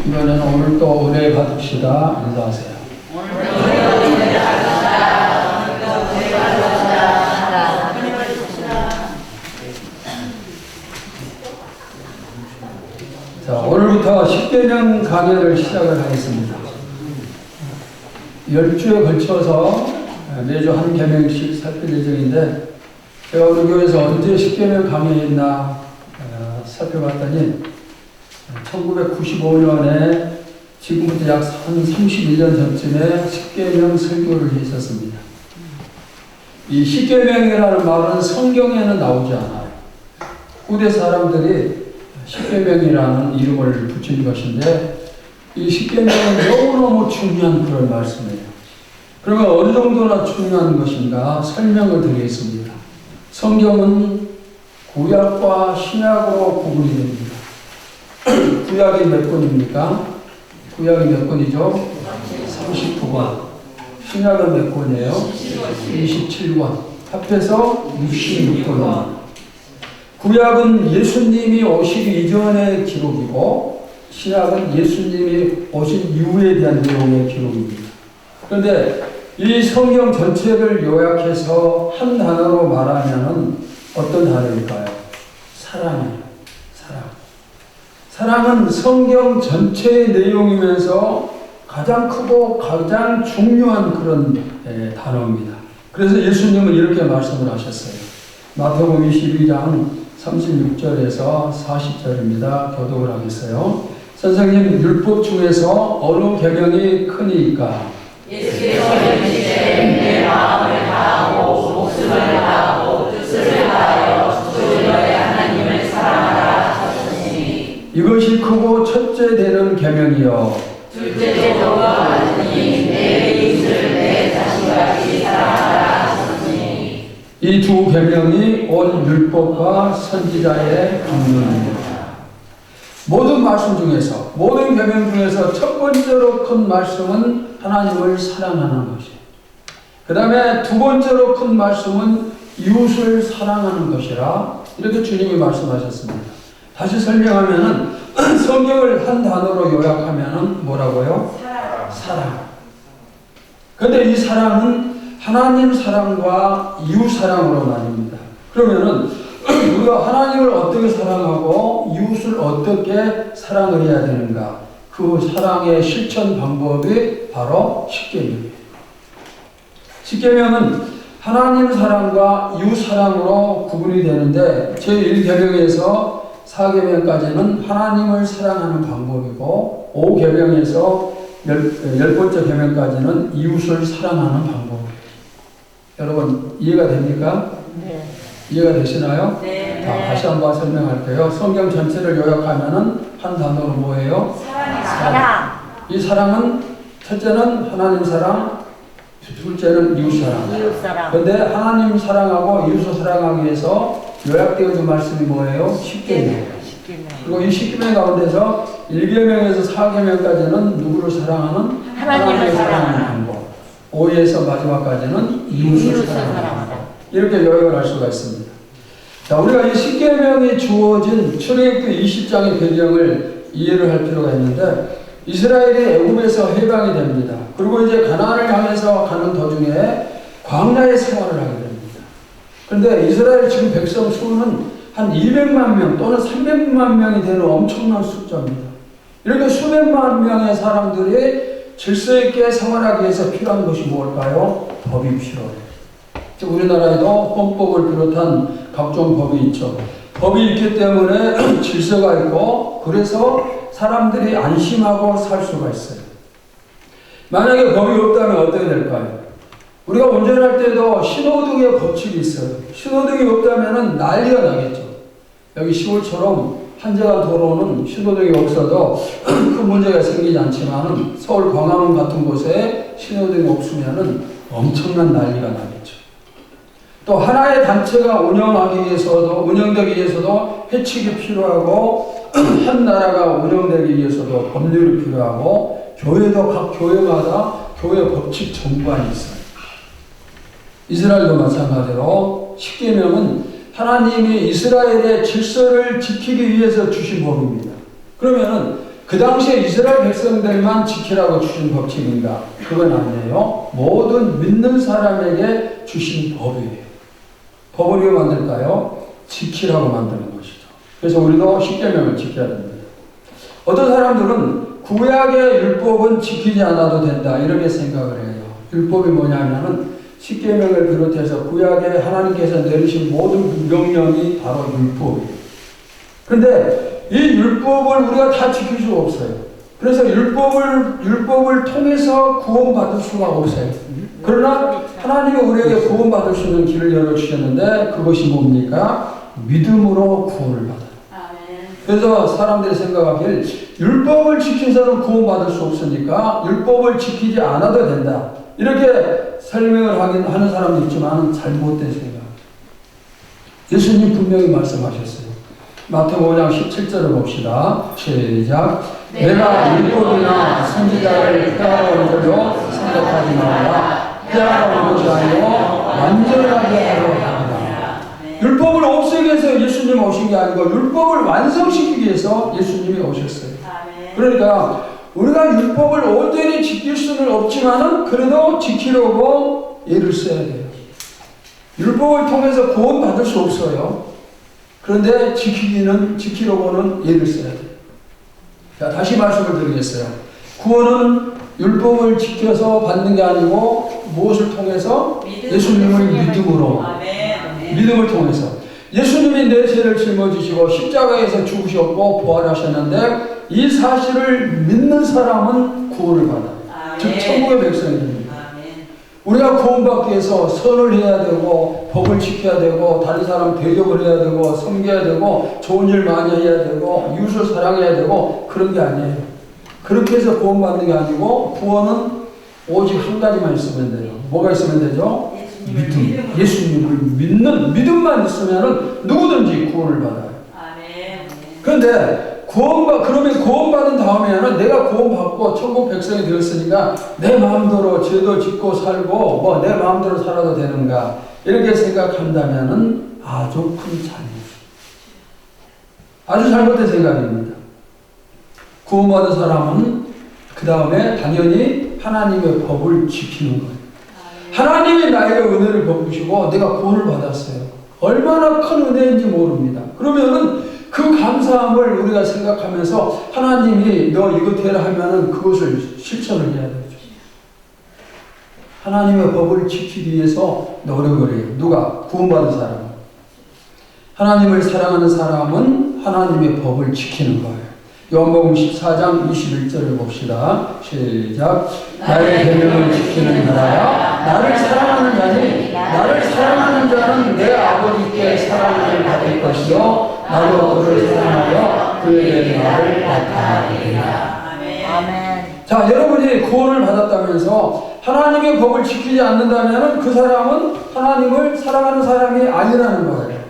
이번에는 오늘 또 은혜 받읍시다. 인사하세요. 자, 오늘부터 십계명 강해를 시작을 하겠습니다. 10주에 걸쳐서 매주 한 계명씩 살필 예정인데, 제가 우리 교회에서 언제 십계명 강해했나 살펴봤더니 1995년에 지금부터 약 한 31년 전쯤에 십계명 설교를 했었습니다. 이 십계명이라는 말은 성경에는 나오지 않아요. 후대 사람들이 십계명이라는 이름을 붙인 것인데, 이 십계명은 너무너무 중요한 그런 말씀이에요. 그러면 어느 정도나 중요한 것인가 설명을 드리겠습니다. 성경은 구약과 신약으로 구분이 됩니다. 구약이 몇 권입니까? 구약이 몇 권이죠? 39권. 신약은 몇 권이에요? 27권. 합해서 66권입니다. 구약은 예수님이 오시기 이전의 기록이고, 신약은 예수님이 오신 이후에 대한 내용의 기록입니다. 그런데 이 성경 전체를 요약해서 한 단어로 말하면 어떤 단어일까요? 사랑이에요. 사랑. 사랑은 성경 전체의 내용이면서 가장 크고 가장 중요한 그런 단어입니다. 그래서 예수님은 이렇게 말씀을 하셨어요. 마태복음 22장 36절에서 40절입니다. 교독을 하겠어요. 선생님, 율법 중에서 어느 계명이 크니까? 예수께서 이르시되 내 마음을 다하고 목숨을 다하고 뜻을 다하여 주 너의 하나님을 사랑하라 하셨으니 이것이 크고 첫째 되는 계명이요 둘째 되도록 하더니 내 이웃을 내 자신과 같이 사랑하라 하셨으니 이 두 계명이 온 율법과 선지자의 강론입니다. 모든 말씀 중에서, 모든 계명 중에서 첫 번째로 큰 말씀은 하나님을 사랑하는 것이에요. 그 다음에 두 번째로 큰 말씀은 이웃을 사랑하는 것이라, 이렇게 주님이 말씀하셨습니다. 다시 설명하면은 성경을 한 단어로 요약하면은 뭐라고요? 사랑. 그런데 이 사랑은 하나님 사랑과 이웃 사랑으로 나뉩니다. 그러면은 우리가 하나님을 어떻게 사랑하고 이웃을 어떻게 사랑을 해야 되는가? 그 사랑의 실천 방법이 바로 십계명이에요. 십계명은 하나님 사랑과 이웃 사랑으로 구분이 되는데, 제1계명에서 4계명까지는 하나님을 사랑하는 방법이고, 5계명에서 10번째 계명까지는 이웃을 사랑하는 방법이에요. 여러분 이해가 됩니까? 네. 이해가 되시나요? 네. 자, 다시 한번 설명할게요. 성경 전체를 요약하면은 한 단어로 뭐예요? 사랑. 이 사랑은 첫째는 하나님 사랑, 둘째는 이웃 사랑. 이웃 사랑. 그런데 하나님 사랑하고 이웃을 사랑하기 위해서 요약되어진 말씀이 뭐예요? 십계명. 그리고 이 십계명 가운데서 1계명에서 4계명까지는 누구를 사랑하는? 하나님을 사랑하는 방법. 5에서 마지막까지는 이웃을 사랑하는 방법. 이렇게 요약을 할 수가 있습니다. 자, 우리가 이 십계명이 주어진 출애굽기 20장의 배경을 이해를 할 필요가 있는데, 이스라엘이 애굽에서 해방이 됩니다. 그리고 이제 가나안을 향해서 가는 도중에 광야의 생활을 하게 됩니다. 그런데 이스라엘 지금 백성 수는 한 200만 명 또는 300만 명이 되는 엄청난 숫자입니다. 이렇게 수백만 명의 사람들이 질서 있게 생활하기 위해서 필요한 것이 무엇일까요? 법이 필요해요. 우리나라에도 헌법을 비롯한 각종 법이 있죠. 법이 있기 때문에 질서가 있고, 그래서 사람들이 안심하고 살 수가 있어요. 만약에 법이 없다면 어떻게 될까요? 우리가 운전할 때도 신호등의 법칙이 있어요. 신호등이 없다면 난리가 나겠죠. 여기 시골처럼 한적한 도로는 신호등이 없어도 큰 문제가 생기지 않지만, 서울 광화문 같은 곳에 신호등이 없으면 엄청난 난리가 나겠죠. 또 하나의 단체가 운영되기 위해서도 회칙이 필요하고, 한 나라가 운영되기 위해서도 법률이 필요하고, 교회도 각 교회마다 교회 법칙 정관이 있어요. 이스라엘도 마찬가지로 십계명은 하나님이 이스라엘의 질서를 지키기 위해서 주신 법입니다. 그러면은 그 당시에 이스라엘 백성들만 지키라고 주신 법칙인가? 그건 아니에요. 모든 믿는 사람에게 주신 법이에요. 법을 왜 만들까요? 지키라고 만드는 것이죠. 그래서 우리도 십계명을 지켜야 됩니다. 어떤 사람들은 구약의 율법은 지키지 않아도 된다 이렇게 생각을 해요. 율법이 뭐냐면은 십계명을 비롯해서 구약에 하나님께서 내리신 모든 명령이 바로 율법이에요. 그런데 이 율법을 우리가 다 지킬 수가 없어요. 그래서 율법을 통해서 구원받을 수가 없어요. 그러나 하나님이 우리에게 구원받을 수 있는 길을 열어주셨는데 그것이 뭡니까? 믿음으로 구원을 받아요. 그래서 사람들이 생각하길 율법을 지켜서는 구원받을 수 없으니까 율법을 지키지 않아도 된다. 이렇게 설명을 하는 사람도 있지만 잘못된 생각. 예수님 분명히 말씀하셨어요. 마태복음 5장 17절을 봅시다. 시작. 내가 율법이나 선지자를 폐하러 줄로 생각하지 말라. 폐하러 온 것이 아니고 완전하게 하려 합니다. 율법을 없애기 위해서 예수님이 오신 게 아니고 율법을 완성시키기 위해서 예수님이 오셨어요. 그러니까 우리가 율법을 온전히 지킬 수는 없지만은 그래도 지키려고 애를 써야 돼요. 율법을 통해서 구원받을 수 없어요. 그런데 지키려고는 애를 써야 돼요. 자, 다시 말씀을 드리겠어요. 구원은 율법을 지켜서 받는 게 아니고 무엇을 통해서? 예수님을 믿음으로. 믿음을 통해서. 예수님이 내 죄를 짊어지시고 십자가에서 죽으셨고 부활하셨는데 이 사실을 믿는 사람은 구원을 받아요. 즉 천국의 백성이 됩니다. 우리가 구원받기 위해서 선을 해야 되고 법을 지켜야 되고 다른 사람 대접을 해야 되고 섬겨야 되고 좋은 일 많이 해야 되고 이웃을 사랑해야 되고 그런 게 아니에요. 그렇게 해서 구원받는 게 아니고 구원은 오직 한 가지만 있으면 돼요. 뭐가 있으면 되죠? 믿음. 예수님을 믿는 믿음만 있으면 누구든지 구원을 받아요. 그런데 그러면 구원받은 다음에는 내가 구원받고 천국 백성이 되었으니까 내 마음대로 죄도 짓고 살고 내 마음대로 살아도 되는가 이렇게 생각한다면은 아주 큰 잘못. 아주 잘못된 생각입니다. 구원받은 사람은 그 다음에 당연히 하나님의 법을 지키는 거예요. 하나님이 나에게 은혜를 베푸시고 내가 구원을 받았어요. 얼마나 큰 은혜인지 모릅니다. 그러면은 그 감사함을 우리가 생각하면서 하나님이 너 이것 해라 하면은 그것을 실천을 해야 되죠. 하나님의 법을 지키기 위해서 노력을 해요. 누가? 구원받은 사람. 하나님을 사랑하는 사람은 하나님의 법을 지키는 거예요. 요한복음 14장 21절을 봅시다. 시작. 나의 계명을 지키는 자야 나를 사랑하는 자니 나를 사랑하는 자는 내 아버지께 사랑을 받을 것이요 나도 그를 사랑하여 그에게 나를 나타내리라. 아멘. 자, 여러분이 구원을 받았다면서 하나님의 법을 지키지 않는다면 그 사람은 하나님을 사랑하는 사람이 아니라는 거예요.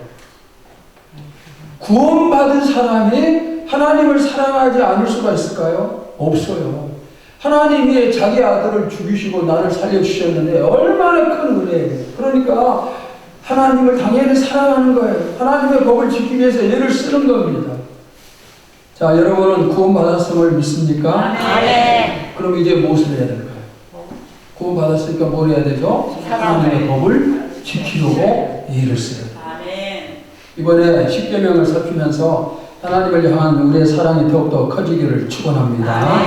구원받은 사람이 하나님을 사랑하지 않을 수가 있을까요? 없어요. 하나님이 자기 아들을 죽이시고 나를 살려주셨는데 얼마나 큰 은혜예요. 그러니까 하나님을 당연히 사랑하는 거예요. 하나님의 법을 지키기 위해서 애를 쓰는 겁니다. 자, 여러분은 구원받았음을 믿습니까? 네. 그럼 이제 무엇을 해야 될까요? 구원받았으니까 뭘 해야 되죠? 하나님의 법을 지키려고 애를 써요. 이번에 십계명을 살피면서 하나님을 향한 우리의 사랑이 더욱더 커지기를 축원합니다.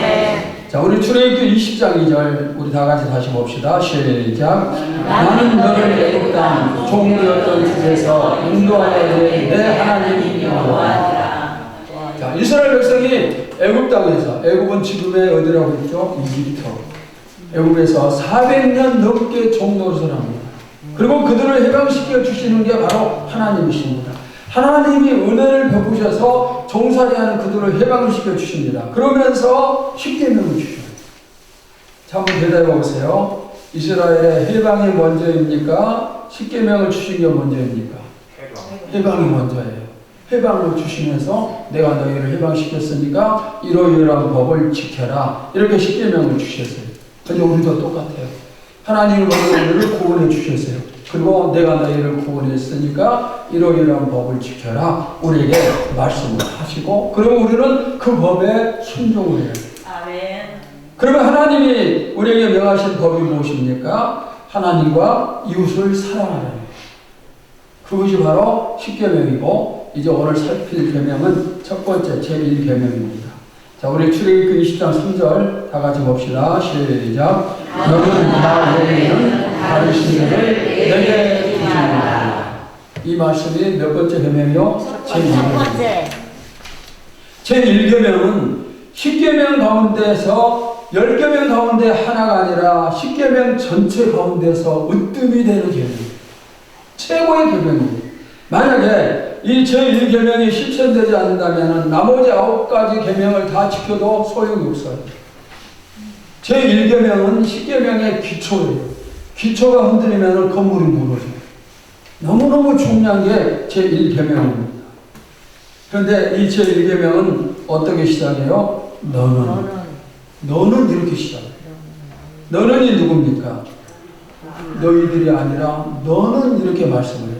자, 우리 출애굽기 20장 2절 우리 다 같이 다시 봅시다. 시작. 나는 너를 애굽 땅 종되었던 집에서 인도하여 내 하나님 여호와니라. 자, 이스라엘 백성이 애굽 땅에서, 애굽은 지금의 어디라고 했죠? 이집트. 애굽에서 400년 넘게 종노릇을 합니다. 그리고 그들을 해방시켜 주시는 게 바로 하나님이십니다. 하나님이 은혜를 베푸셔서 종살이하는 그들을 해방시켜 주십니다. 그러면서 십계명을 주셔요. 자, 한번 대답해 보세요. 이스라엘의 해방이 먼저입니까? 십계명을 주신 게 먼저입니까? 해방이 먼저예요. 해방을 주시면서 내가 너희를 해방시켰으니까 이러이러한 법을 지켜라. 이렇게 십계명을 주셨어요. 근데 우리도 똑같아요. 하나님이 먼저 우리를 구원해 주셨어요. 그리고 내가 너희를 구원했으니까 이러이러한 법을 지켜라. 우리에게 말씀을 하시고, 그리고 우리는 그 법에 순종을 해요. 아멘. 그러면 하나님이 우리에게 명하신 법이 무엇입니까? 하나님과 이웃을 사랑하라. 그것이 바로 십계명이고, 이제 오늘 살필 계명은 첫 번째 제1계명입니다. 자, 우리 출애굽기 20장 3절 다 같이 봅시다. 시작. 너는 나 외에는 다른 신들을 내게 두지 말라. 이 말씀이 몇 번째 계명이요? 제1계명. 제1계명은 10계명 가운데서 10계명 가운데 하나가 아니라 10계명 전체 가운데서 으뜸이 되는 계명입니다. 최고의 계명입니다. 만약에 이 제1계명이 실천되지 않는다면 나머지 9가지 계명을 다 지켜도 소용이 없어요. 제1계명은 10계명의 기초예요. 기초가 흔들리면 건물이 무너져요. 너무너무 중요한 게 제1계명입니다. 그런데 이 제1계명은 어떻게 시작해요? 너는 이렇게 시작해요. 너는이 누굽니까? 너희들이 아니라 너는 이렇게 말씀을 해요.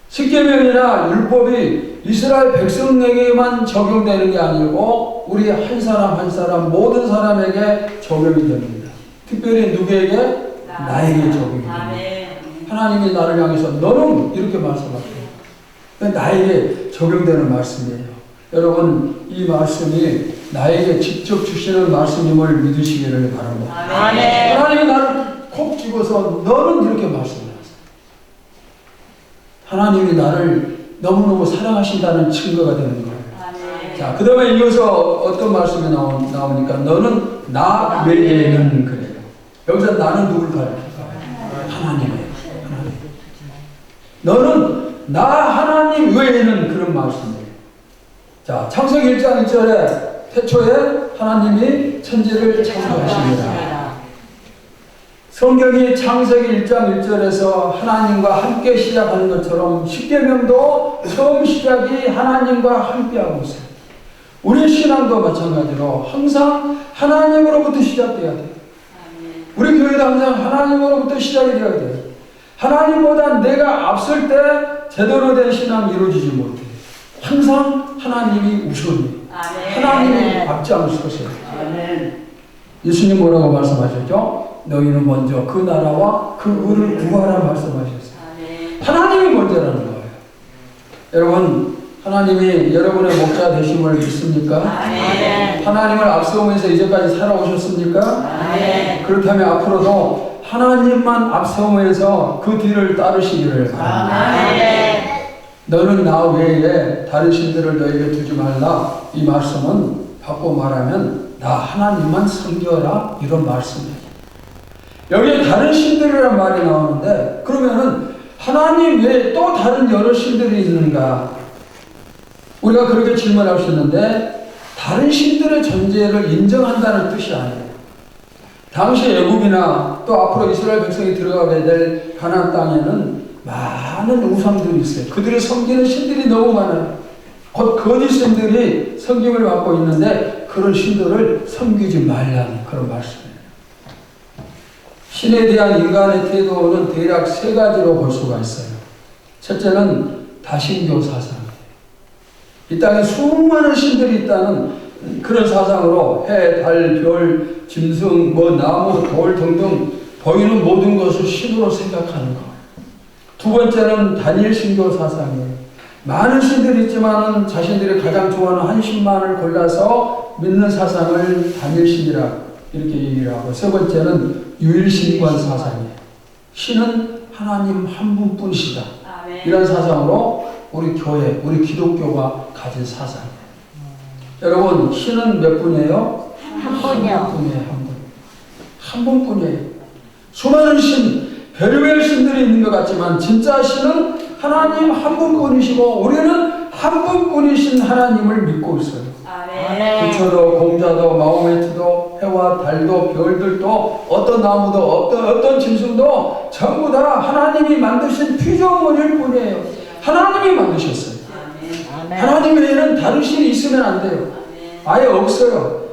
십계명이나 율법이 이스라엘 백성에게만 적용되는 게 아니고 우리 한 사람 한 사람 모든 사람에게 적용이 됩니다. 특별히 누구에게? 나에게 적용이 됩니다. 하나님이 나를 향해서 너는 이렇게 말씀하세요. 나에게 적용되는 말씀이에요. 여러분, 이 말씀이 나에게 직접 주시는 말씀임을 믿으시기를 바랍니다. 하나님이 나를 콕 집어서 너는 이렇게 말씀을 하세요. 하나님이 나를 너무너무 사랑하신다는 증거가 되는 거예요. 자, 그 다음에 이어서 어떤 말씀이 나오니까 너는 나 외에는 그래요. 여기서 나는 누굴 가르칠까요? 하나님이에요. 하나님. 너는 나 하나님 외에는 그런 말씀이에요. 자, 창세기 1장 1절에 태초에 하나님이 천지를 창조하십니다. 성경이 창세기 1장 1절에서 하나님과 함께 시작하는 것처럼 십계명도 처음 시작이 하나님과 함께하고 있어요. 우리 신앙도 마찬가지로 항상 하나님으로부터 시작돼야 돼요. 우리 교회도 항상 하나님으로부터 시작이 되어야 돼요. 하나님보다 내가 앞설 때 제대로 된 신앙이 이루어지지 못해요. 항상 하나님이 우선이에요. 하나님이 앞장을 서세요. 예수님 뭐라고 말씀하셨죠? 너희는 먼저 그 나라와 그 의를 구하라 말씀하셨어요. 하나님이 먼저라는 거예요. 여러분, 하나님이 여러분의 목자 되심을 믿습니까? 하나님을 앞세우면서 이제까지 살아오셨습니까? 그렇다면 앞으로도 하나님만 앞세우면서 그 뒤를 따르시기를 바랍니다. 너는 나 외에 다른 신들을 너에게 두지 말라. 이 말씀은 바꿔 말하면 나 하나님만 섬겨라, 이런 말씀이에요. 여기에 다른 신들이란 말이 나오는데, 그러면은 하나님 외에 또 다른 여러 신들이 있는가? 우리가 그렇게 질문할 수 있는데, 다른 신들의 존재를 인정한다는 뜻이 아니에요. 당시 애굽이나 또 앞으로 이스라엘 백성이 들어가게 될 가나안 땅에는 많은 우상들이 있어요. 그들이 섬기는 신들이 너무 많아요. 곧 거짓 신들이 섬김을 받고 있는데 그런 신들을 섬기지 말라는 그런 말씀이에요. 신에 대한 인간의 태도는 대략 세 가지로 볼 수가 있어요. 첫째는 다신교 사상이에요. 이 땅에 수많은 신들이 있다는 그런 사상으로 해, 달, 별, 짐승, 나무, 돌 등등 보이는 모든 것을 신으로 생각하는 것. 두 번째는 단일 신교 사상이에요. 많은 신들이 있지만 자신들이 가장 좋아하는 한 신만을 골라서 믿는 사상을 단일신이라 이렇게 얘기를 하고, 세 번째는 유일신관 사상이에요. 신은 하나님 한 분뿐이시다. 이런 사상으로 우리 교회, 우리 기독교가 가진 사상이에요. 여러분, 신은 몇 분이에요? 한 분이요. 한 분이에요. 한 분뿐이에요. 수많은 신, 별의별 신들이 있는 것 같지만 진짜 신은 하나님 한 분뿐이시고 우리는 한 분뿐이신 하나님을 믿고 있어요. 부처도 공자도 마호메트도 해와 달도 별들도 어떤 나무도 어떤 짐승도 전부 다 하나님이 만드신 피조물일 뿐이에요. 하나님이 만드셨어요. 하나님 외에는 다른 신이 있으면 안 돼요. 아예 없어요.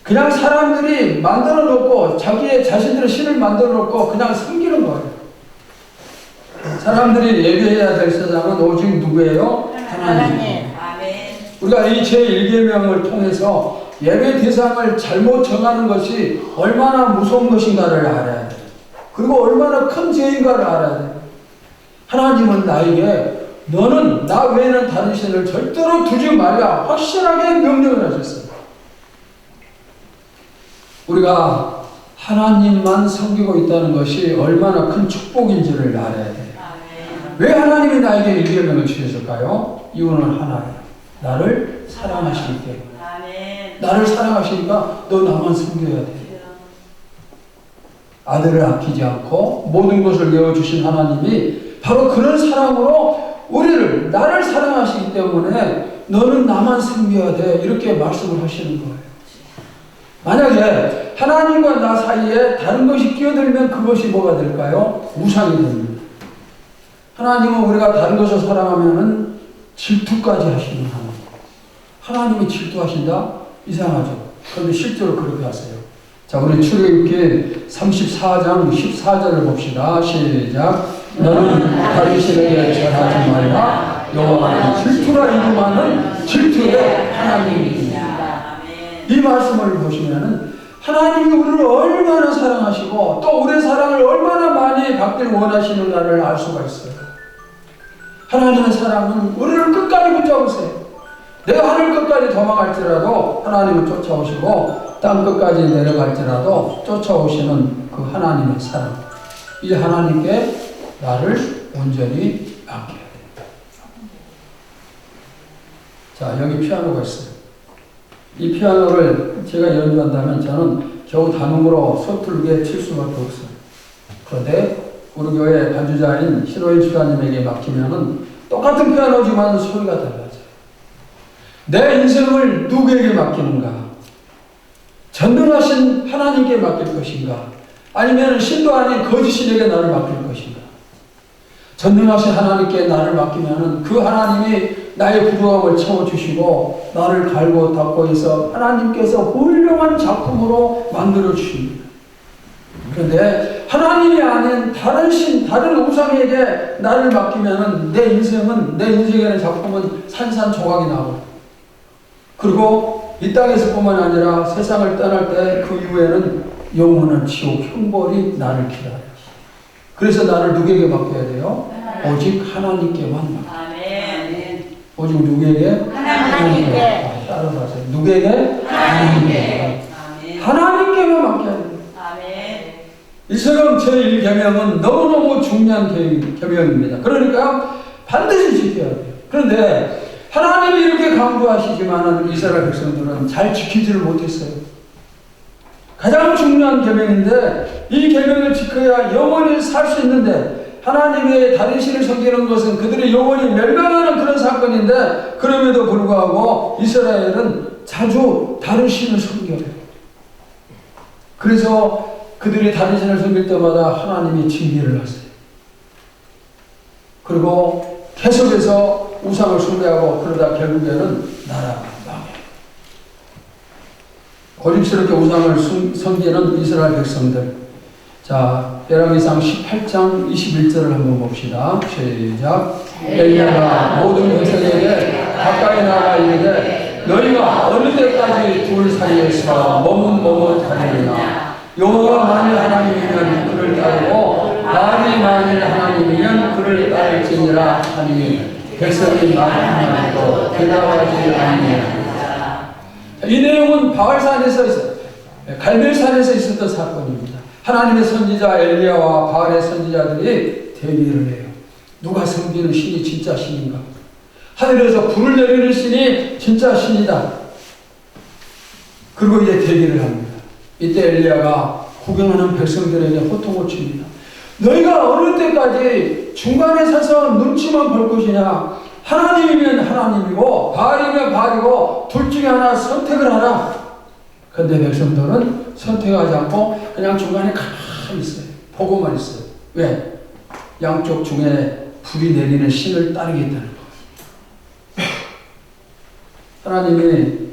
그냥 사람들이 만들어 놓고 자신들의 신을 만들어 놓고 그냥 섬기는 거예요. 사람들이 예배해야 될 세상은 오직 누구예요? 하나님. 우리가 이 제1계명을 통해서 예배 대상을 잘못 정하는 것이 얼마나 무서운 것인가를 알아야 돼요. 그리고 얼마나 큰 죄인가를 알아야 돼요. 하나님은 나에게 너는 나 외에는 다른 신을 절대로 두지 말라 확실하게 명령을 하셨어요. 우리가 하나님만 섬기고 있다는 것이 얼마나 큰 축복인지를 알아야 돼요. 왜 하나님이 나에게 1계명을 주셨을까요? 이유는 하나예요. 나를 사랑하시기 때문에. 나를 사랑하시니까 너 나만 섬겨야 돼. 아들을 아끼지 않고 모든 것을 내어주신 하나님이 바로 그런 사랑으로 우리를, 나를 사랑하시기 때문에 너는 나만 섬겨야 돼. 이렇게 말씀을 하시는 거예요. 만약에 하나님과 나 사이에 다른 것이 끼어들면 그것이 뭐가 될까요? 우상이 됩니다. 하나님은 우리가 다른 것을 사랑하면은 질투까지 하시는 하나님. 하나님이 질투하신다? 이상하죠. 그런데 실제로 그렇게 하세요. 자, 우리 출애굽기 34장 14절을 봅시다. 시작. 너는 다른 신에게 절하지 말라. 여호와는 질투라 이름하는 질투의 하나님이니라. 이 말씀을 보시면은 하나님이 우리를 얼마나 사랑하시고 또 우리의 사랑을 얼마나 많이 받길 원하시는가를 알 수가 있어요. 하나님의 사랑은 우리를 끝까지 붙잡으세요. 내가 하늘 끝까지 도망갈지라도 하나님을 쫓아오시고 땅 끝까지 내려갈지라도 쫓아오시는 그 하나님의 사랑. 이 하나님께 나를 온전히 맡겨야 됩니다. 자, 여기 피아노가 있어요. 이 피아노를 제가 연주한다면 저는 겨우 단음으로 서툴게 칠 수밖에 없어요. 그런데 우리 교회 반주자인 신호인 주사님에게 맡기면은 똑같은 피아노지만 소리가 달라져요. 내 인생을 누구에게 맡기는가? 전능하신 하나님께 맡길 것인가? 아니면 신도 아닌 거짓신에게 나를 맡길 것인가? 전능하신 하나님께 나를 맡기면은 그 하나님이 나의 부족함을 채워주시고 나를 갈고 닦고 해서 하나님께서 훌륭한 작품으로 만들어 주십니다. 그런데 하나님이 아닌 다른 신, 다른 우상에게 나를 맡기면은 내 인생에는 작품은 산산조각이 나오고, 그리고 이 땅에서 뿐만 아니라 세상을 떠날 때 그 이후에는 영원한 지옥 형벌이 나를 기다려요. 그래서 나를 누구에게 맡겨야 돼요? 오직 하나님께만 맡겨야 돼요. 오직 누구에게? 하나님께. 따라가세요. 누구에게? 하나님께. 하나님께만 맡겨야 돼요. 이처럼 제1계명은 너무너무 중요한 계명입니다. 그러니까 반드시 지켜야 돼요. 그런데 하나님이 이렇게 강조하시지만 이스라엘 백성들은 잘 지키지를 못했어요. 가장 중요한 계명인데 이 계명을 지켜야 영원히 살 수 있는데 하나님의 다른 신을 섬기는 것은 그들의 영원히 멸망하는 그런 사건인데 그럼에도 불구하고 이스라엘은 자주 다른 신을 섬겨요. 그래서 그들이 다른 신을 섬길 때마다 하나님이 징계를 하세요. 그리고 계속해서 우상을 숭배하고 그러다 결국에는 나라가 망해요. 고집스럽게 우상을 섬기는 이스라엘 백성들. 자, 열왕기상 18장 21절을 한번 봅시다. 시작. 엘리야가 모든 백성에게 가까이 나가 이르되 너희가 어느 때까지 둘 사이에서 머뭇머뭇하리냐. 여호와가 만일 하나님이면 그를 따르고 바알이 만일 하나님이면 그를 따를지니라 하니 백성이 말 하나도 대답하지 아니하니라. 이 내용은 바알산에서 갈멜산에서 있었던 사건입니다. 하나님의 선지자 엘리야와 바알의 선지자들이 대비를 해요. 누가 섬기는 신이 진짜 신인가? 하늘에서 불을 내리는 신이 진짜 신이다. 그리고 이제 대비를 합니다. 이때 엘리야가 구경하는 백성들에게 호통을 칩니다. 너희가 어느 때까지 중간에 서서 눈치만 볼 것이냐? 하나님이면 하나님이고 바알이면 바알이고 둘 중에 하나 선택을 하라. 그런데 백성들은 선택하지 않고 그냥 중간에 가만히 있어요. 보고만 있어요. 왜? 양쪽 중에 불이 내리는 신을 따르겠다는 거예요. 하나님이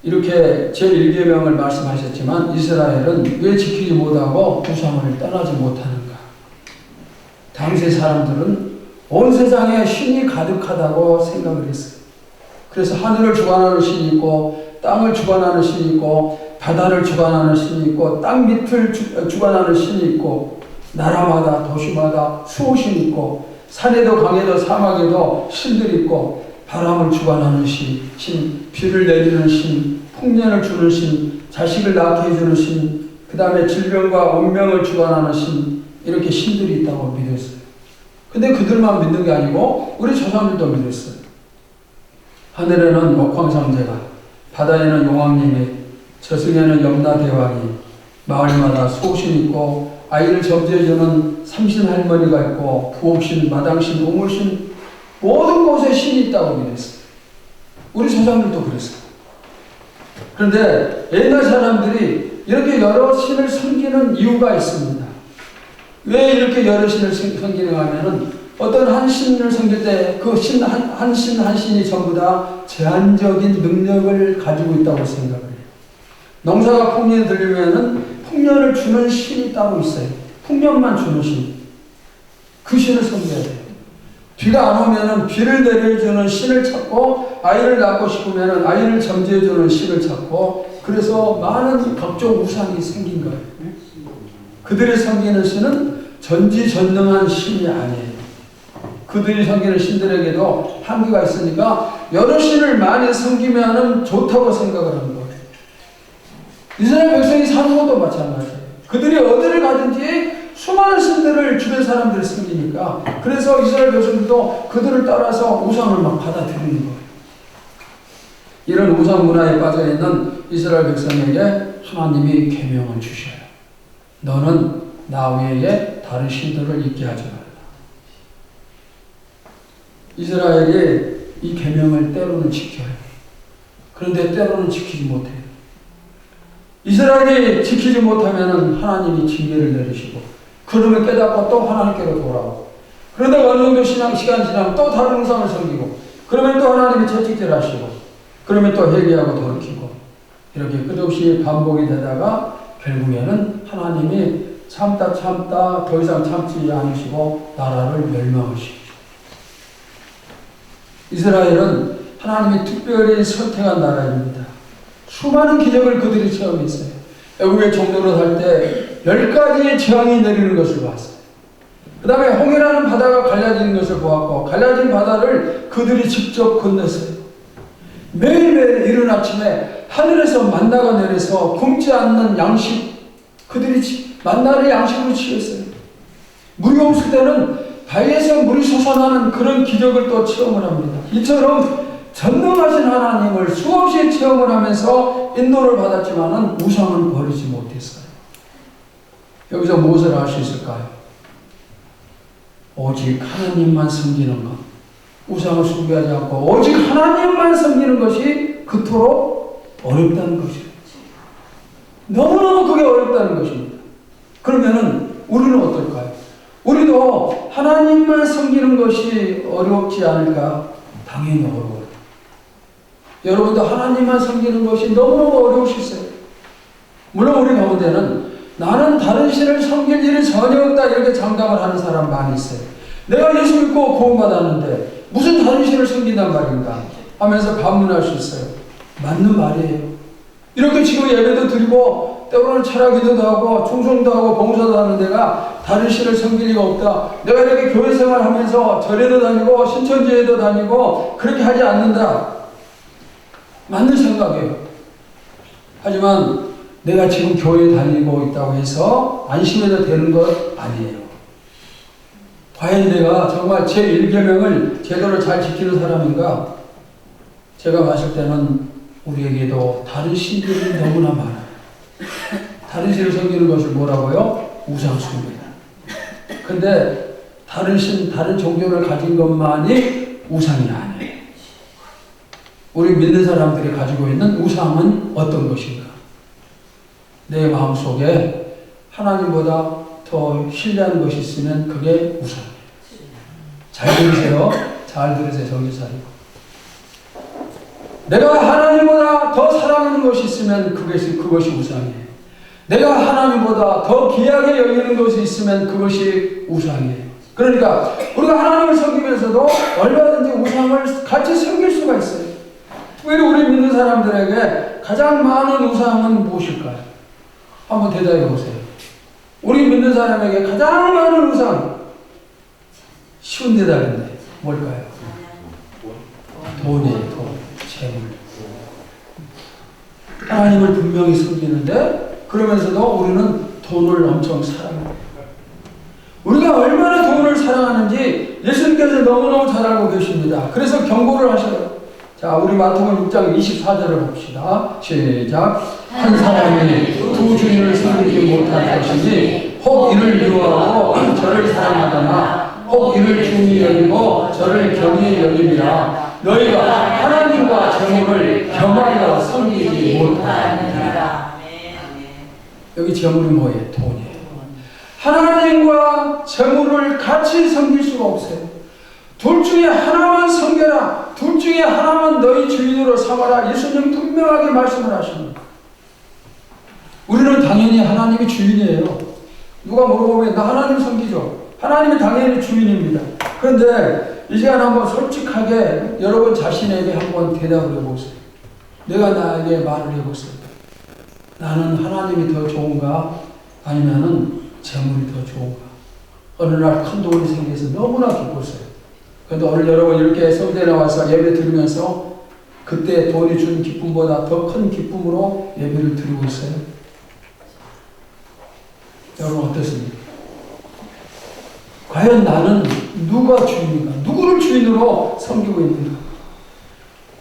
이렇게 제1계명을 말씀하셨지만 이스라엘은 왜 지키지 못하고 우상을 떠나지 못하는가? 다 당시 사람들은 온 세상에 신이 가득하다고 생각을 했어요. 그래서 하늘을 주관하는 신이 있고 땅을 주관하는 신이 있고 바다를 주관하는 신이 있고 땅 밑을 주관하는 신이 있고 나라마다 도시마다 수호신이 있고 산에도 강에도 사막에도 신들이 있고 바람을 주관하는 신, 비를 내리는 신, 풍년을 주는 신, 자식을 낳게 해주는 신, 그 다음에 질병과 운명을 주관하는 신, 이렇게 신들이 있다고 믿었어요. 근데 그들만 믿는 게 아니고 우리 조상들도 믿었어요. 하늘에는 옥황상제가, 바다에는 용왕님이, 저승에는 염라대왕이, 마을마다 수호신이 있고 아이를 점지해주는 삼신할머니가 있고 부업신, 마당신, 우물신, 모든 곳에 신이 있다고 믿었어요. 우리 조상들도 그랬어요. 그런데 옛날 사람들이 이렇게 여러 신을 섬기는 이유가 있습니다. 왜 이렇게 여러 신을 섬기는가 하면은 어떤 한 신을 섬길 때 그 신 한 신이 전부 다 제한적인 능력을 가지고 있다고 생각을 해요. 농사가 풍년이 들리면은 풍년을 주는 신이 따로 있어요. 풍년만 주는 신. 그 신을 섬겨야 돼요. 비가 안 오면은 비를 내려주는 신을 찾고 아이를 낳고 싶으면은 아이를 점지해주는 신을 찾고 그래서 많은 각종 우상이 생긴 거예요. 그들이 섬기는 신은 전지전능한 신이 아니에요. 그들이 섬기는 신들에게도 한계가 있으니까 여러 신을 많이 섬기면은 좋다고 생각을 하는 거예요. 이스라엘 백성이 사는 것도 마찬가지예요. 그들이 어디를 가든지 수많은 신들을 주변 사람들이 섬기니까 그래서 이스라엘 백성들도 그들을 따라서 우상을 막 받아들이는 거예요. 이런 우상 문화에 빠져있는 이스라엘 백성에게 하나님이 계명을 주셔요. 너는 나 외에 다른 신들을 있게 하지 말라. 이스라엘이 이 계명을 때로는 지켜요. 그런데 때로는 지키지 못해요. 이스라엘이 지키지 못하면 하나님이 징계를 내리시고 그러면 깨닫고 또 하나님께로 돌아오고 그러다가 어느 정도 시간 지나면 또 다른 우상을 섬기고 그러면 또 하나님이 채찍질 하시고 그러면 또 회개하고 돌이키고 이렇게 끝없이 반복이 되다가 결국에는 하나님이 참다 더 이상 참지 않으시고 나라를 멸망하시죠. 이스라엘은 하나님이 특별히 선택한 나라입니다. 수많은 기적을 그들이 체험했어요. 애국의 종로로 살 때 10가지의 재앙이 내리는 것을 봤어요. 그 다음에 홍해라는 바다가 갈라지는 것을 보았고 갈라진 바다를 그들이 직접 건넜어요. 매일매일 이른 아침에 하늘에서 만나가 내려서 굶지 않는 양식 그들이 만나를 양식으로 취했어요. 물이 없을 때는 바위에서 물이 솟아나는 그런 기적을 또 체험을 합니다. 이처럼 전능하신 하나님을 수없이 체험을 하면서 인도를 받았지만은 우상은 버리지 못했어요. 여기서 무엇을 알 수 있을까요? 오직 하나님만 섬기는 것. 우상을 숭배하지 않고 오직 하나님만 섬기는 것이 그토록 어렵다는 것입니다. 너무너무 그게 어렵다는 것입니다. 그러면은 우리는 어떨까요? 우리도 하나님만 섬기는 것이 어렵지 않을까? 당연히 어려워요. 여러분도 하나님만 섬기는 것이 너무너무 어려우시겠어요. 물론 우리 가운데는 나는 다른 신을 섬길 일이 전혀 없다 이렇게 장담을 하는 사람 많이 있어요. 내가 예수 믿고 구원받았는데 무슨 다른 신을 섬긴단 말인가 하면서 반문할 수 있어요. 맞는 말이에요. 이렇게 지금 예배도 드리고 때로는 철학기도도 하고 충성도 하고 봉사도 하는 데가 다른 신을 섬길 리가 없다. 내가 이렇게 교회 생활하면서 절에도 다니고 신천지에도 다니고 그렇게 하지 않는다. 맞는 생각이에요. 하지만 내가 지금 교회에 다니고 있다고 해서 안심해도 되는 것 아니에요. 과연 내가 정말 제1계명을 제대로 잘 지키는 사람인가? 제가 봤을 때는 우리에게도 다른 신들이 너무나 많아요. 다른 신을 섬기는 것을 뭐라고요? 우상숭배다. 근데 다른 신, 다른 종교를 가진 것만이 우상이 아니에요. 우리 믿는 사람들이 가지고 있는 우상은 어떤 것인가? 내 마음속에 하나님보다 더 신뢰하는 것이 있으면 그게 우상이에요. 잘 들으세요. 잘 들으세요. 정신 차리고. 내가 하나님보다 더 사랑하는 것이 있으면 그것이 우상이에요. 내가 하나님보다 더 귀하게 여기는 것이 있으면 그것이 우상이에요. 그러니까 우리가 하나님을 섬기면서도 얼마든지 우상을 같이 섬길 수가 있어요. 특별히 우리 믿는 사람들에게 가장 많은 우상은 무엇일까요? 한번 대답해 보세요. 우리 믿는 사람에게 가장 많은 우상, 쉬운 대답인데 뭘까요? 돈이에요. 돈, 재물. 하나님을 분명히 섬기는데 그러면서도 우리는 돈을 엄청 사랑합니다. 우리가 얼마나 돈을 사랑하는지 예수님께서 너무너무 잘 알고 계십니다. 그래서 경고를 하셔요. 자, 우리 마태복음 6장 24절을 봅시다. 시작. 한 사람이 두 주인을 섬기지 못할 것이니 혹 이를 미워하고 저를 사랑하거나 혹 이를 중히 여기고 저를 경히 여김이라. 너희가 하나님과 재물을 겸하여 섬기지 못하느니라. 여기 재물이 뭐예요? 돈이에요. 하나님과 재물을 같이 섬길 수가 없어요. 둘 중에 하나만 섬겨라. 둘 중에 하나만 너희 주인으로 삼아라. 예수님 분명하게 말씀을 하십니다. 우리는 당연히 하나님이 주인이에요. 누가 물어보면 나 하나님 섬기죠. 하나님이 당연히 주인입니다. 그런데 이 시간 한번 솔직하게 여러분 자신에게 한번 대답을 해보세요. 내가 나에게 말을 해보세요. 나는 하나님이 더 좋은가? 아니면은 재물이 더 좋은가? 어느 날 큰 돈이 생겨서 너무나 기뻤어요. 그런데 오늘 여러분 이렇게 성대에 나와서 예배 드리면서 그때 돈이 준 기쁨보다 더 큰 기쁨으로 예배를 드리고 있어요. 여러분 어떻습니까? 과연 나는 누가 주인인가? 누구를 주인으로 섬기고 있는가?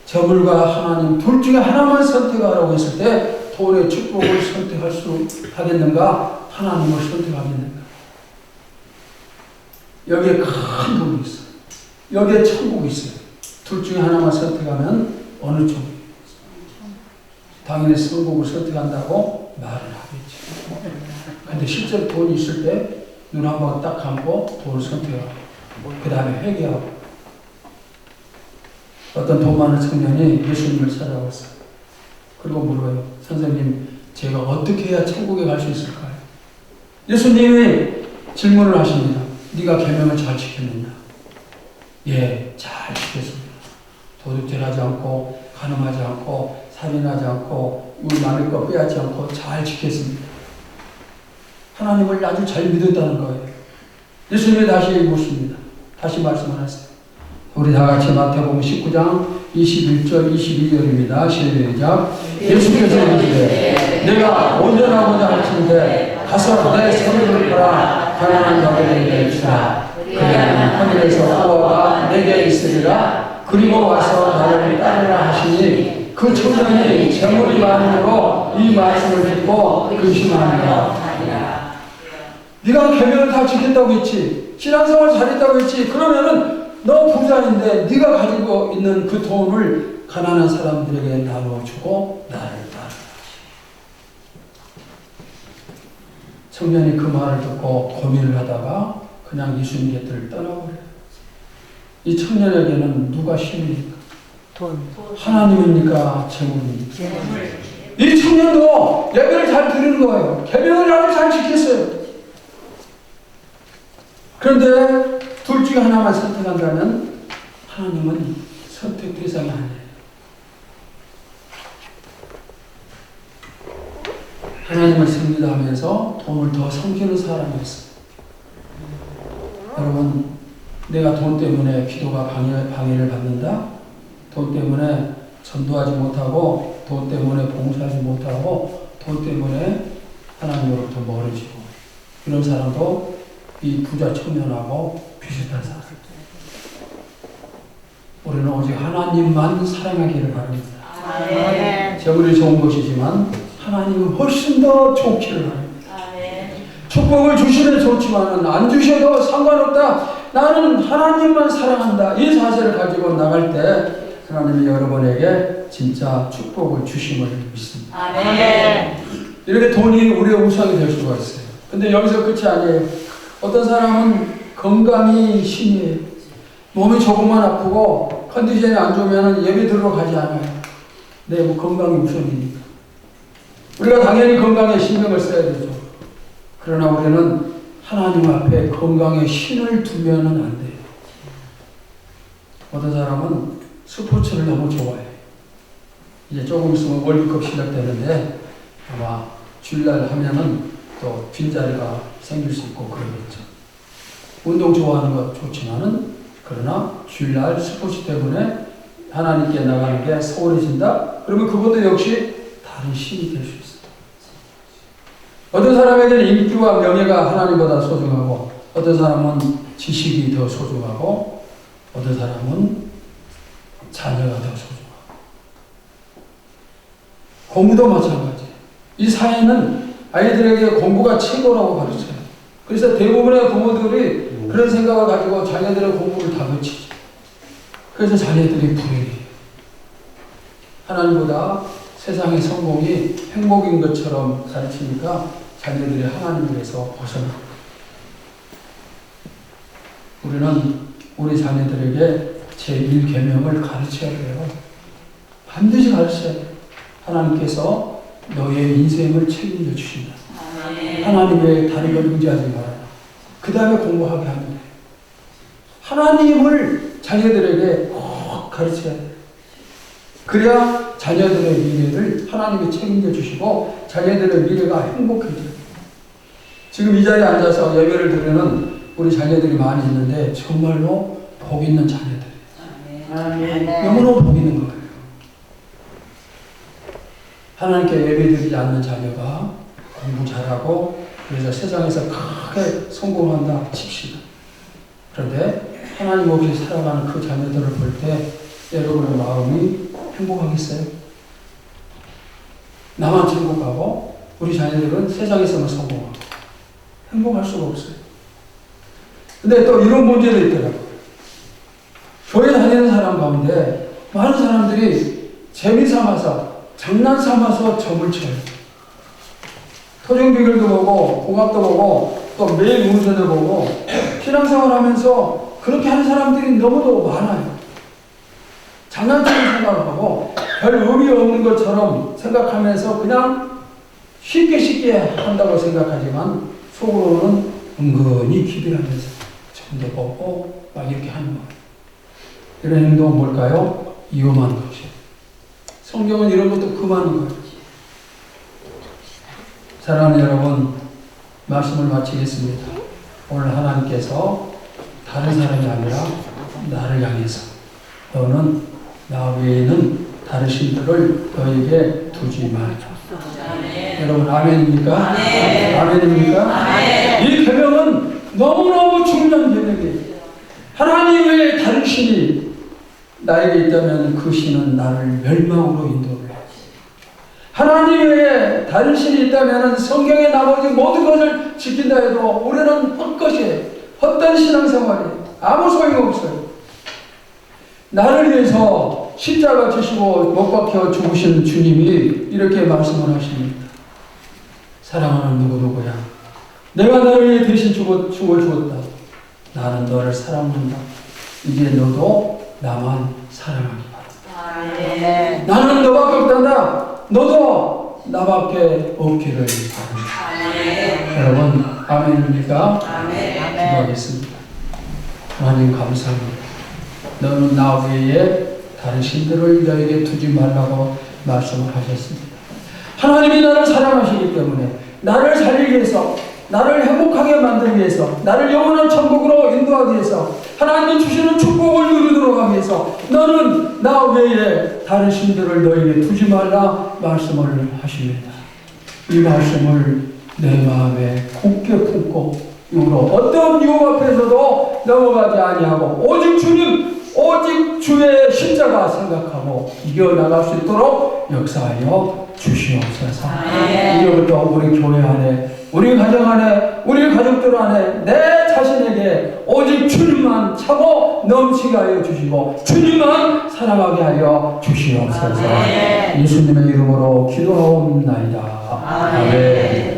재물과 하나님 둘 중에 하나만 선택하라고 했을 때 돈의 축복을 선택할 수 하겠는가? 하나님을 선택하겠는가? 여기에 큰 돈이 있어요. 여기에 천국이 있어요. 둘 중에 하나만 선택하면 어느 쪽? 당연히 천국을 선택한다고 말을 하겠죠. 근데 실제로 돈이 있을 때 눈 한번 딱 감고 돈을 선택하고 그 다음에 회개하고. 어떤 돈 많은 청년이 예수님을 찾아왔어요. 그리고 물어요. 선생님, 제가 어떻게 해야 천국에 갈 수 있을까요? 예수님이 질문을 하십니다. 네가 계명을 잘 지켰느냐? 예, 잘 지켰습니다. 도둑질하지 않고 간음하지 않고 살인하지 않고 우리 남의 거 빼앗지 않고 잘 지켰습니다. 하나님을 아주 잘 믿었다는 거예요. 예수님이 다시 묻습니다. 다시 말씀을 하세요. 우리 다 같이 마태복음 19장 21절 22절입니다. 시작. 예수께서 이르시되 내가 온전하고자 할진대 가서 내 소유를 팔아 가난한 자들에게 주라. 그러면 하늘에서 보화가 내게 있으리라. 그리고 와서 나를 따르라 하시니 그 청년이 재물이 많으므로 이 말씀을 듣고 근심하니라. 네가 계명을 다 지켰다고 했지. 신앙생활 잘했다고 했지. 그러면은 너 부자인데 네가 가지고 있는 그 돈을 가난한 사람들에게 나눠주고 나를 따르라. 청년이 그 말을 듣고 고민을 하다가 그냥 예수님 곁을 떠나버려요. 이 청년에게는 누가 신입니까? 돈. 하나님입니까? 재물입니까? 이 청년도 예배를 잘 드리는 거예요. 계명을 아주 잘 지켰어요. 그런데 둘 중에 하나만 선택한다면 하나님은 선택 대상이 아니에요. 하나님을 섬기다하면서 돈을 더 섬기는 사람이 있어요. 여러분, 내가 돈 때문에 기도가 방해를 받는다? 돈 때문에 전도하지 못하고 돈 때문에 봉사하지 못하고 돈 때문에 하나님으로부터 멀어지고 이런 사람도 이 부자 청년하고 비슷한 사람. 우리는 오직 하나님만 사랑하기를 바랍니다. 아멘. 재물이 좋은 것이지만 하나님은 훨씬 더 좋기를 바랍니다. 아멘. 축복을 주시면 좋지만 안 주셔도 상관없다. 나는 하나님만 사랑한다. 이 자세를 가지고 나갈 때 하나님이 여러분에게 진짜 축복을 주심을 믿습니다. 아멘. 이렇게 돈이 우리의 우상이 될 수가 있어요. 근데 여기서 끝이 아니에요. 어떤 사람은 건강이 신이에요. 몸이 조금만 아프고 컨디션이 안 좋으면 예배 들으러 가지 않아요. 네, 뭐 건강이 우선이니까. 우리가 당연히 건강에 신경을 써야 되죠. 그러나 우리는 하나님 앞에 건강에 신을 두면은 안 돼요. 어떤 사람은 스포츠를 너무 좋아해요. 이제 조금 있으면 월드컵 시작되는데 아마 주일날 하면은 또 빈자리가 생길 수 있고 그러겠죠. 운동 좋아하는 것 좋지만은 그러나 주일날 스포츠 때문에 하나님께 나가는 게 소홀해진다? 그러면 그것도 역시 다른 신이 될 수 있어요. 어떤 사람에게는 인기와 명예가 하나님보다 소중하고 어떤 사람은 지식이 더 소중하고 어떤 사람은 자녀가 더 소중하고 공부도 마찬가지예요. 이 사회는 아이들에게 공부가 최고라고 가르쳐요. 그래서 대부분의 부모들이 그런 생각을 가지고 자녀들의 공부를 다 거치죠. 그래서 자녀들이 불행해요. 하나님보다 세상의 성공이 행복인 것처럼 가르치니까 자녀들이 하나님에게서 벗어나고 우리는 우리 자녀들에게 제1계명을 가르쳐야 돼요. 반드시 가르쳐야 돼요. 하나님께서 너의 인생을 책임져 주신다. 하나님 외에 다른 걸 의지하지 말아라. 그 다음에 공부하게 하면 돼요. 하나님을 자녀들에게 꼭 가르쳐야 돼요. 그래야 자녀들의 미래를 하나님이 책임져 주시고 자녀들의 미래가 행복해져요. 지금 이 자리에 앉아서 예배를 드리는 우리 자녀들이 많이 있는데 정말로 복 있는 자녀들이에요. 너무너무 복 있는 거예요. 하나님께 예배드리지 않는 자녀가 공부 잘하고 그래서 세상에서 크게 성공한다 칩시다. 그런데 하나님 없이 살아가는 그 자녀들을 볼 때 여러분의 마음이 행복하겠어요? 나만 행복하고 우리 자녀들은 세상에서만 성공하고 행복할 수가 없어요. 근데 또 이런 문제도 있더라고요. 교회 다니는 사람 가운데 많은 사람들이 재미삼아서 장난 삼아서 점을 쳐요. 토종 비결도 보고 궁합도 보고 또 매일 운세도 보고 신앙생활 하면서 그렇게 하는 사람들이 너무도 많아요. 장난치는 생각을 하고 별 의미 없는 것처럼 생각하면서 그냥 쉽게 한다고 생각하지만 속으로는 은근히 기도하면서 점도 보고 막 이렇게 하는 거예요. 이런 행동은 뭘까요? 위험한 것이에요. 성경은 이런 것도 금하는 거예요. 사랑하는 여러분, 말씀을 마치겠습니다. 오늘 하나님께서 다른 사람이 아니라 나를 향해서 너는 나 외에는 다른 신들을 너에게 두지 말라. 여러분 아멘입니까? 아멘입니까? 이 계명은 너무너무 중요한 계명이에요. 하나님 외에 다른 신이 나에게 있다면 그 신은 나를 멸망으로 인도를 하지. 하나님 외에 다른 신이 있다면 성경의 나머지 모든 것을 지킨다 해도 우리는 헛것이에요. 헛된 신앙생활이에요. 아무 소용없어요. 나를 위해서 십자가 지시고 못 박혀 죽으신 주님이 이렇게 말씀을 하십니다. 사랑하는 누구누구야, 내가 너를 위해 대신 죽어 주었다. 나는 너를 사랑한다. 이제 너도 나만 사랑하기 바란다. 나는 너밖에 없단다. 너도 나밖에 없기를 바란다. 여러분 아멘입니까? 기도하겠습니다. 하나님 감사합니다. 너는 나 외에 다른 신들을 너에게 두지 말라고 말씀을 하셨습니다. 하나님이 나를 사랑하시기 때문에 나를 살리기 위해서, 나를 행복하게 만들기 위해서, 나를 영원한 천국으로 인도하기 위해서, 하나님이 주시는 축복을 누리도록 하기 위해서 너는 나 외에 다른 신들을 너에게 두지 말라 말씀을 하십니다. 이 말씀을 내 마음에 굳게 품고 이후로 어떤 유혹 앞에서도 넘어가지 아니하고 오직 주님, 오직 주의 십자가 생각하고 이겨나갈 수 있도록 역사하여 주시옵소서. 이제부터 우리 교회 안에, 우리 가정 안에, 우리 가족들 안에 내 자신에게 오직 주님만 차고 넘치게 하여 주시고 주님만 사랑하게 하여 주시옵소서. 예수님의 이름으로 기도하옵나이다. 아멘.